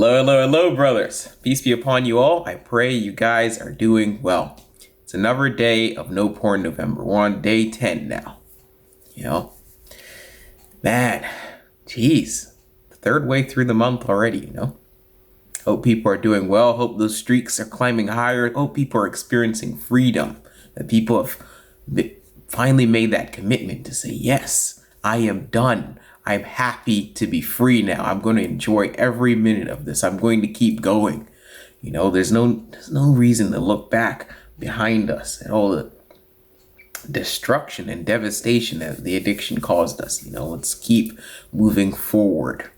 Hello, brothers. Peace be upon you all. I pray you guys are doing well. It's another day of No Porn November. We're on day 10 now. Man, geez, the third way through the month already, Hope people are doing well. Hope those streaks are climbing higher. Hope people are experiencing freedom. That people have finally made that commitment to say, yes, I am done. I'm happy to be free now. I'm going to enjoy every minute of this. I'm going to keep going. There's no reason to look back behind us at all the destruction and devastation that the addiction caused us. Let's keep moving forward.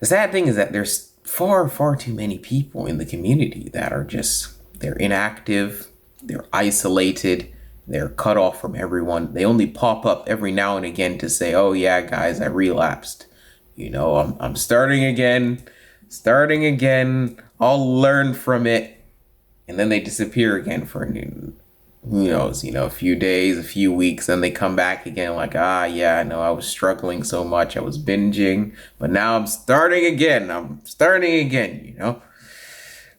The sad thing is that there's far too many people in the community that are they're inactive, they're isolated, they're cut off from everyone. They only pop up every now and again to say, oh yeah, guys, I relapsed. I'm starting again. I'll learn from it. And then they disappear again for who knows, a few days, a few weeks. Then they come back again like, yeah, no, I was struggling so much. I was binging, but now I'm starting again.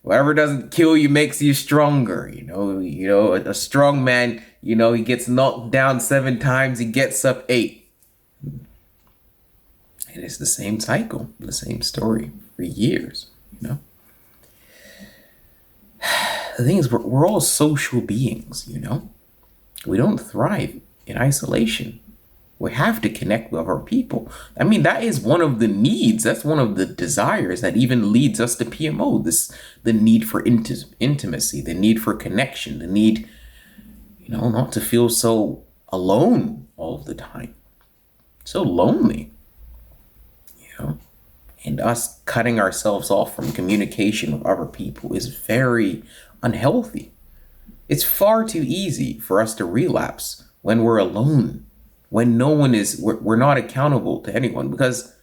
Whatever doesn't kill you makes you stronger. A strong man, he gets knocked down 7 times, he gets up 8. And it's the same cycle, the same story for years, The thing is, we're all social beings, We don't thrive in isolation. We have to connect with our people. I mean, that is one of the needs. That's one of the desires that even leads us to PMO. The need for intimacy, the need for connection, the need, not to feel so alone all of the time. So lonely, And us cutting ourselves off from communication with other people is very unhealthy. It's far too easy for us to relapse when we're alone. When we're not accountable to anyone, because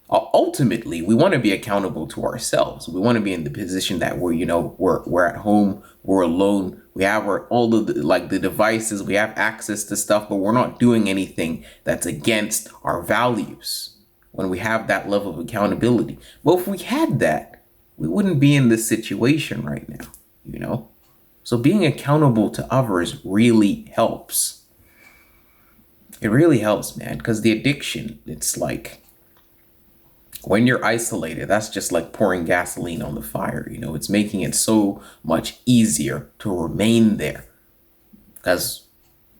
ultimately we want to be accountable to ourselves. We want to be in the position that we're at home, we're alone, we have all of the devices, we have access to stuff, but we're not doing anything that's against our values. When we have that level of accountability, well, if we had that, we wouldn't be in this situation right now. So being accountable to others really helps. It really helps, man, because the addiction, it's like when you're isolated, that's just like pouring gasoline on the fire. It's making it so much easier to remain there, because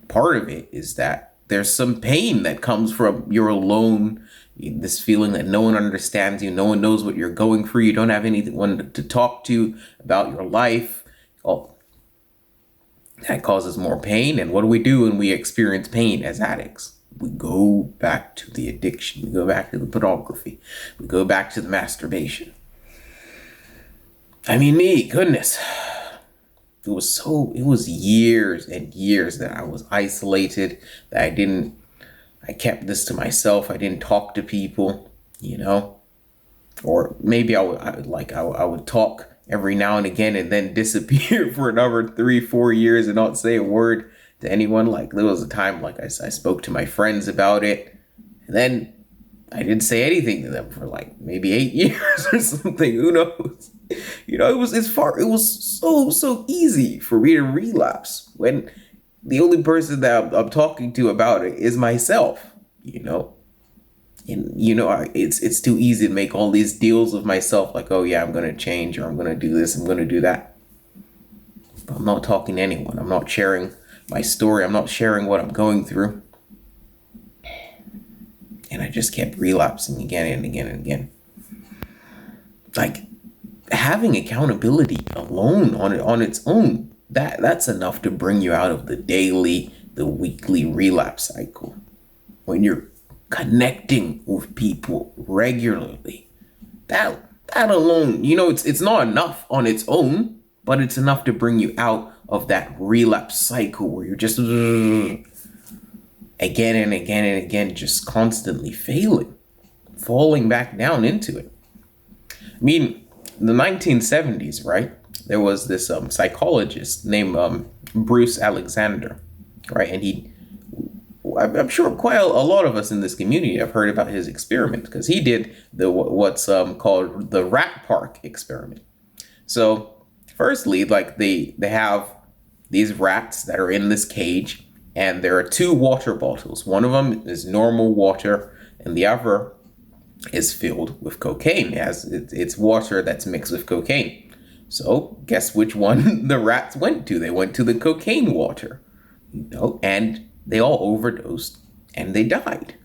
part of it is that there's some pain that comes from you're alone, this feeling that no one understands you, no one knows what you're going through, you don't have anyone to talk to about your life. That causes more pain. And what do we do when we experience pain as addicts? We go back to the addiction. We go back to the pornography. We go back to the masturbation. I mean, goodness. It was years and years that I was isolated, that I kept this to myself. I didn't talk to people, or maybe I would talk every now and again and then disappear for another 3-4 years and not say a word to anyone. Like, there was a time, like I spoke to my friends about it, and then I didn't say anything to them for like maybe 8 years or something. Who knows? It was so easy for me to relapse when the only person that I'm talking to about it is myself, And, it's too easy to make all these deals with myself, like, oh yeah, I'm going to change, or I'm going to do this, I'm going to do that. But I'm not talking to anyone. I'm not sharing my story. I'm not sharing what I'm going through. And I just kept relapsing again and again and again. Like, having accountability alone on its own, that's enough to bring you out of the weekly relapse cycle. When you're connecting with people regularly, that alone, it's not enough on its own, but it's enough to bring you out of that relapse cycle where you're just again and again and again, just constantly falling back down into it. I mean, in the 1970s, right, there was this psychologist named Bruce Alexander, right, and I'm sure quite a lot of us in this community have heard about his experiment, because he did what's called the rat park experiment. So firstly, like they have these rats that are in this cage, and there are two water bottles. One of them is normal water, and the other is filled with cocaine. It's water that's mixed with cocaine. So guess which one the rats went to? They went to the cocaine water, and they all overdosed and they died.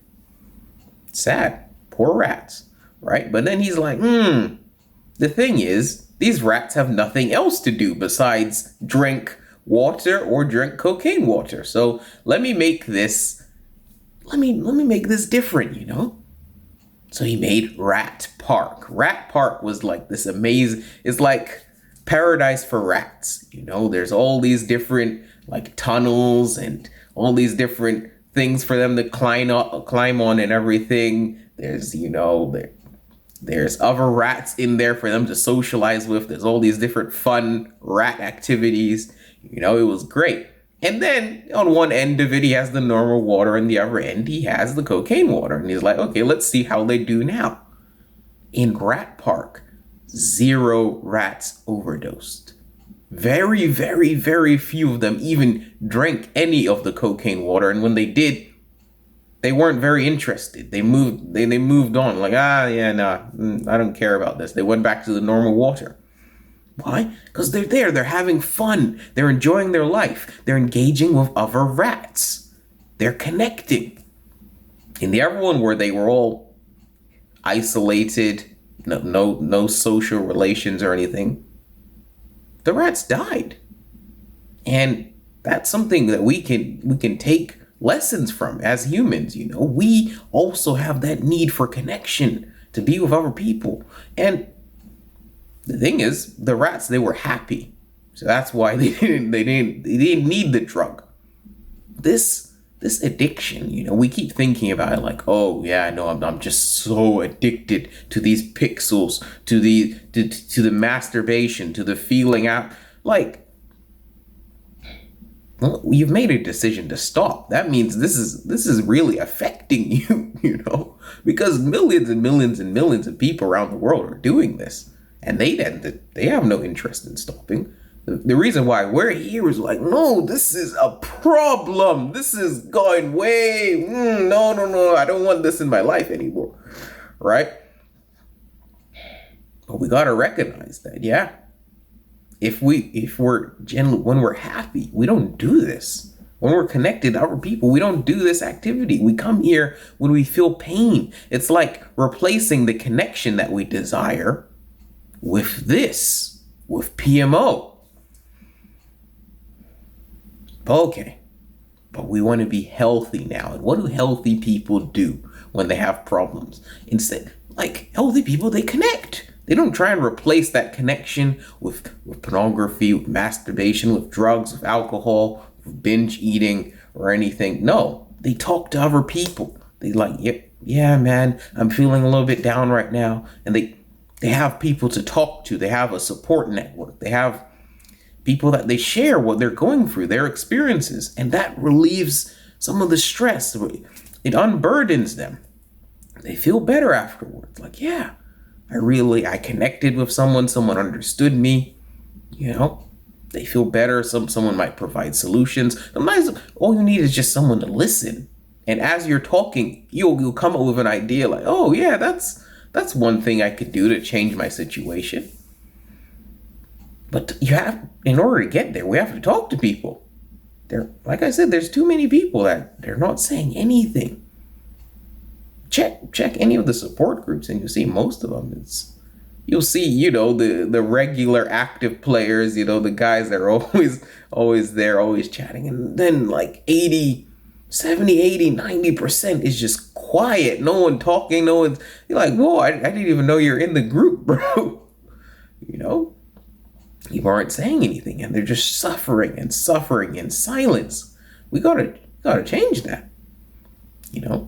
Sad, poor rats, right? But then he's like, the thing is, these rats have nothing else to do besides drink water or drink cocaine water. So let me make this different. So he made Rat Park. Rat Park was like this amazing, it's like paradise for rats. There's all these different like tunnels and all these different things for them to climb on and everything. There's other rats in there for them to socialize with. There's all these different fun rat activities. It was great. And then on one end of it, he has the normal water, and the other end, he has the cocaine water. And he's like, okay, let's see how they do now. In Rat Park, 0 rats overdosed. Very, very, very few of them even drank any of the cocaine water. And when they did, they weren't very interested. They moved on. Like, I don't care about this. They went back to the normal water. Why? Because they're there. They're having fun. They're enjoying their life. They're engaging with other rats. They're connecting. In the other one, where they were all isolated, no social relations or anything, the rats died. And that's something that we can take lessons from as humans. We also have that need for connection, to be with other people. And the thing is, the rats, they were happy. So that's why they didn't need the drug. This addiction, we keep thinking about it like, oh yeah, no, I'm just so addicted to these pixels, to the masturbation, to the feeling out. Like, well, you've made a decision to stop. That means this is really affecting you, because millions and millions and millions of people around the world are doing this. And they have no interest in stopping. The reason why we're here is like, no, this is a problem. This is going way, no, I don't want this in my life anymore, right? But we gotta recognize that, yeah. If we're when we're happy, we don't do this. When we're connected to other people, we don't do this activity. We come here when we feel pain. It's like replacing the connection that we desire with PMO. Okay, but we want to be healthy now. And what do healthy people do when they have problems? Instead, like healthy people, they connect. They don't try and replace that connection with pornography, with masturbation, with drugs, with alcohol, with binge eating or anything. No, they talk to other people. They like, yeah, man, I'm feeling a little bit down right now. And they have people to talk to. They have a support network. They have people that they share what they're going through, their experiences. And that relieves some of the stress. It unburdens them. They feel better afterwards. Like, yeah, I connected with someone understood me. They feel better. Someone might provide solutions. Sometimes all you need is just someone to listen. And as you're talking, you'll come up with an idea like, oh yeah, that's one thing I could do to change my situation. But in order to get there, we have to talk to people. Like I said, there's too many people that they're not saying anything. Check any of the support groups and you'll see most of them. You'll see, the regular active players, the guys that are always there, always chatting. And then like 70, 80, 90% is just quiet. No one talking. No one's, you're like, whoa, I didn't even know you're in the group, bro. You aren't saying anything and they're just suffering in silence. We gotta change that.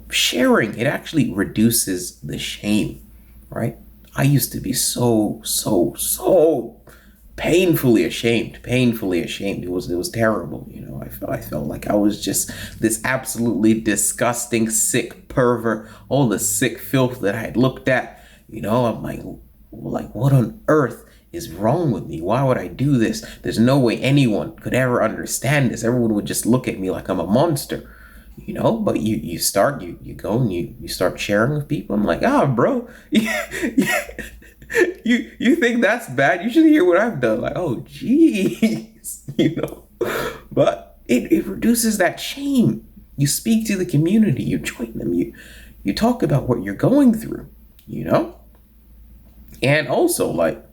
Sharing, it actually reduces the shame, right? I used to be so painfully ashamed, painfully ashamed. It was terrible. I felt like I was just this absolutely disgusting, sick pervert, all the sick filth that I had looked at. I'm like, what on earth is wrong with me? Why would I do this? There's no way anyone could ever understand this. Everyone would just look at me like I'm a monster. But you go and you start sharing with people. I'm like, bro, you think that's bad? You should hear what I've done. Like, oh geez, But it reduces that shame. You speak to the community, you join them, you talk about what you're going through, And also, like,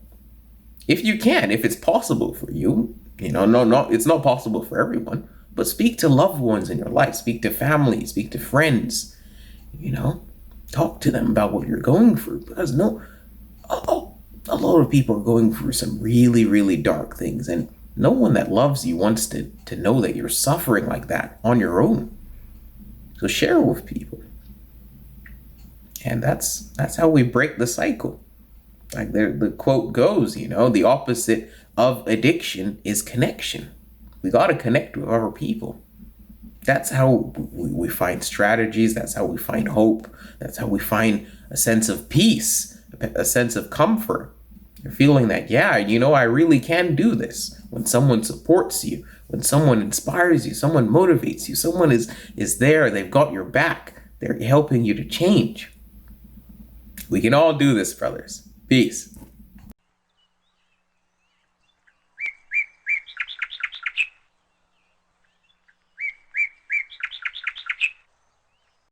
if it's possible for you, no, it's not possible for everyone, but speak to loved ones in your life, speak to family, speak to friends, talk to them about what you're going through, because a lot of people are going through some really, really dark things, and no one that loves you wants to know that you're suffering like that on your own. So share with people. And that's how we break the cycle. Like the quote goes, the opposite of addiction is connection. We got to connect with other people. That's how we find strategies. That's how we find hope. That's how we find a sense of peace, a sense of comfort. You're feeling that, I really can do this. When someone supports you, when someone inspires you, someone motivates you, someone is there, they've got your back. They're helping you to change. We can all do this, brothers. Peace.